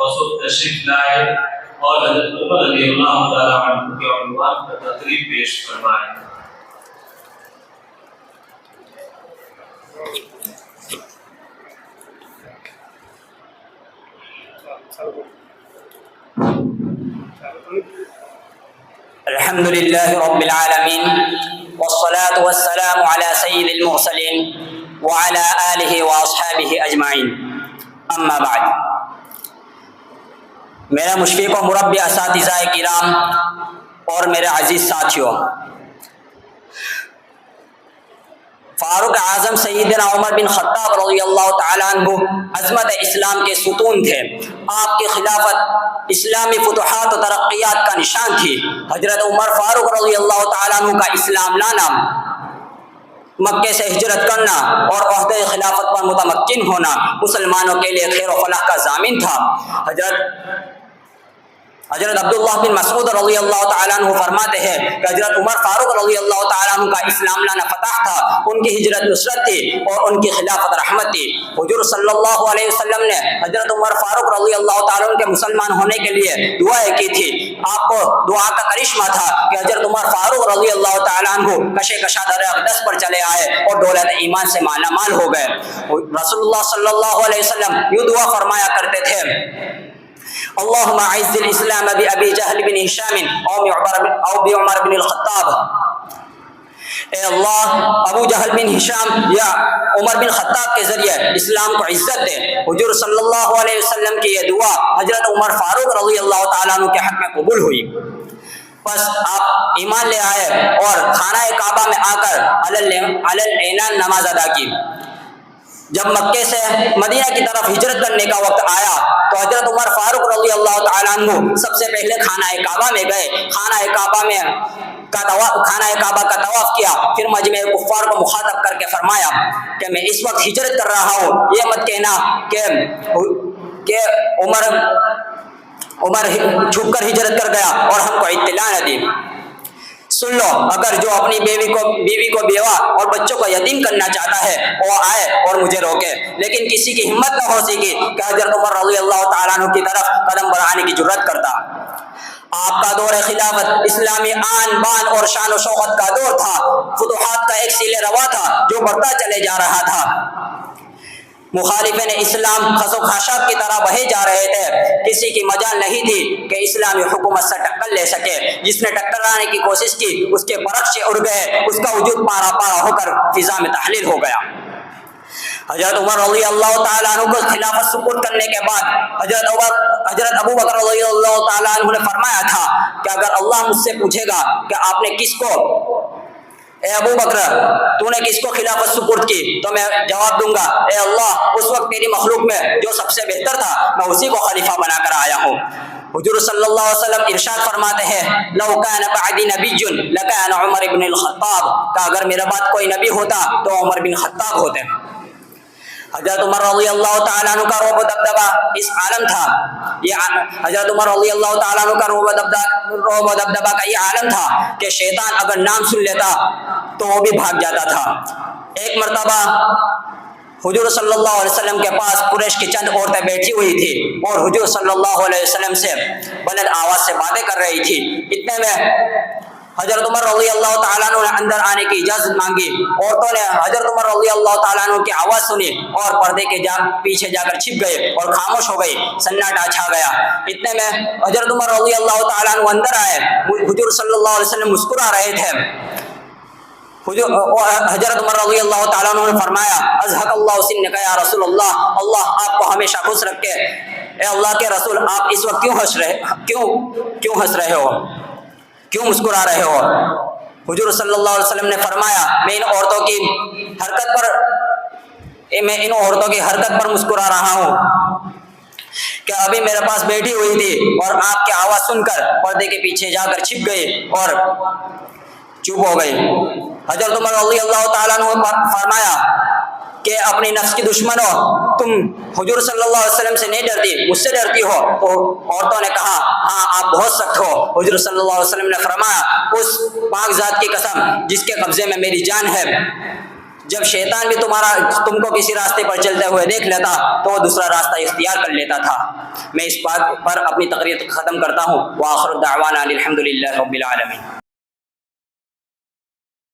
موصوف تشریف لائے اور حضرت عمر رضی اللہ تعالیٰ عنہ کے عنوان پر تقریر پیش فرمائیں۔ الحمدللہ رب العالمین والصلاة والسلام علی سید المرسلین وعلی آلہ واصحابہ اجمعین، اما بعد۔ میرے مشفق و مربی اساتذہ کرام اور میرے عزیز ساتھیوں، فاروق اعظم سیدنا عمر بن خطاب رضی اللہ تعالیٰ عنہ عظمت اسلام کے ستون تھے۔ آپ کی خلافت اسلامی فتوحات و ترقیات کا نشان تھی۔ حضرت عمر فاروق رضی اللہ تعالیٰ عنہ کا اسلام لانا، مکے سے ہجرت کرنا اور عہدہ خلافت پر متمکن ہونا مسلمانوں کے لیے خیر و فلاح کا ضامن تھا۔ حضرت عبداللہ بن مسعود رضی اللہ تعالیٰ عنہ فرماتے ہیں کہ حضرت عمر فاروق رضی اللہ تعالیٰ عنہ کا اسلام لانا فتح تھا، ان کی ہجرت نصرت تھی اور ان کی خلافت رحمت تھی۔ حضور صلی اللہ علیہ وسلم نے حضرت عمر فاروق رضی اللہ تعالیٰ عنہ کے مسلمان ہونے کے لیے دعائیں کی تھی۔ آپ کو دعا کا کرشمہ تھا کہ حضرت عمر فاروق رضی اللہ تعالیٰ عنہ کشے کشادر اقدس پر چلے آئے اور دولت ایمان سے مالا مال ہو گئے۔ رسول اللہ صلی اللہ علیہ وسلم یوں دعا فرمایا کرتے تھے: اللہم اعز الاسلام بابی جہل بن ہشام او بعمر بن الخطاب۔ اے اللہ، ابو جہل بن ہشام یا عمر بن خطاب کے ذریعے اسلام کو عزت دے۔ حضور صلی اللہ علیہ وسلم کی یہ دعا حضرت عمر فاروق رضی اللہ تعالیٰ عنہ کے حق میں قبول ہوئی۔ بس آپ ایمان لے آئے اور خانہ کعبہ میں آ کر علل نماز ادا کی۔ جب مکے سے مدینہ کی طرف ہجرت کرنے کا وقت آیا تو حضرت عمر فاروق رضی اللہ تعالیٰ عنہ سب سے پہلے خانہ کعبہ میں گئے، خانہ کعبہ کا طواف کیا، پھر مجمع کفار کو مخاطب کر کے فرمایا کہ میں اس وقت ہجرت کر رہا ہوں، یہ مت کہنا کہ عمر چھپ کر ہجرت کر گیا اور ہم کو اطلاع نہ دی۔ سن لو، اگر جو اپنی بیوی کو بیوہ اور بچوں کو یتیم کرنا چاہتا ہے وہ آئے اور مجھے روکے، لیکن کسی کی ہمت نہ ہو سکی کہ حضرت عمر رضی اللہ تعالیٰ عنہ کی طرف قدم بڑھانے کی جرات کرتا۔ آپ کا دور خلافت اسلامی آن بان اور شان و شوکت کا دور تھا، فتوحات کا ایک سلسلہ روا تھا جو بڑھتا چلے جا رہا تھا۔ مخالفین اسلام خس و خاشاک کی طرح بہے جا رہے تھے، کسی کی مجال نہیں تھی کہ اسلامی حکومت سے ٹکر لے سکے۔ جس نے ٹکرانے کی کوشش کی اس کے برق سے اڑ گئے، اس کا وجود پارا پارا ہو کر فضا میں تحلیل ہو گیا۔ حضرت عمر رضی اللہ تعالیٰ عنہ کو خلافت سپرد کرنے کے بعد حضرت ابو بکر رضی اللہ تعالیٰ عنہ نے فرمایا تھا کہ اگر اللہ مجھ سے پوچھے گا کہ آپ نے کس کو، اے ابو بکر تو نے کس کو خلافت سپرد کی، تو میں جواب دوں گا اے اللہ، اس وقت تیری مخلوق میں جو سب سے بہتر تھا میں اسی کو خلیفہ بنا کر آیا ہوں۔ حضور صلی اللہ علیہ وسلم ارشاد فرماتے ہیں لو کان بعدی نبی لکان عمر بن الخطاب، کہ اگر میرے بعد کوئی نبی ہوتا تو عمر بن خطاب ہوتے۔ حضرت عمر رضی اللہ تعالیٰ عنہ کا رعب و دبدبہ اس عالم تھا، حضرت عمر رضی اللہ تعالیٰ عنہ کا رعب و دبدبہ کا یہ عالم تھا کہ شیطان اگر نام سن لیتا تو وہ بھی بھاگ جاتا تھا۔ ایک مرتبہ حضور صلی اللہ علیہ وسلم کے پاس قریش کی چند عورتیں بیٹھی ہوئی تھی اور حضور صلی اللہ علیہ وسلم سے بلند آواز سے باتیں کر رہی تھی۔ اتنے میں حضرت عمر رضی اللہ تعالیٰ عنہ نے اندر آنے کی اجازت مانگی۔ عورتوں نے حضرت عمر رضی اللہ تعالیٰ عنہ کی آواز سنی اور پردے کے پیچھے جا کر چھپ گئے اور خاموش ہو گئی، سناٹا چھا گیا۔ اتنے میں حضرت عمر رضی اللہ تعالیٰ عنہ اندر آئے، حضور صلی اللہ علیہ وسلم مسکرا رہے تھے۔ حضرت عمر رضی اللہ تعالیٰ عنہ نے فرمایا اضحک اللہ سنک یا رسول اللہ، اللہ آپ کو ہمیشہ خوش رکھے۔ اے اللہ کے رسول، آپ اس وقت کیوں ہنس رہے ہو، کیوں مسکرا رہے ہو؟ حضور صلی اللہ علیہ وسلم نے فرمایا میں ان عورتوں کی حرکت پر مسکرا رہا ہوں کہ ابھی میرے پاس بیٹھی ہوئی تھی اور آپ کی آواز سن کر پردے کے پیچھے جا کر چھپ گئی اور چپ ہو گئی۔ حضرت عمر رضی اللہ تعالیٰ عنہ فرمایا کہ اپنی نفس کی دشمنوں، تم حضور صلی اللہ علیہ وسلم سے نہیں ڈرتی، مجھ سے ڈرتی ہو؟ تو عورتوں نے کہا ہاں آپ بہت سخت ہو۔ حضور صلی اللہ علیہ وسلم نے فرمایا اس پاک ذات کی قسم جس کے قبضے میں میری جان ہے، جب شیطان بھی تم کو کسی راستے پر چلتے ہوئے دیکھ لیتا تو وہ دوسرا راستہ اختیار کر لیتا تھا۔ میں اس بات پر اپنی تقریر ختم کرتا ہوں۔ وآخر دعوانا الحمد للہ رب العالمین۔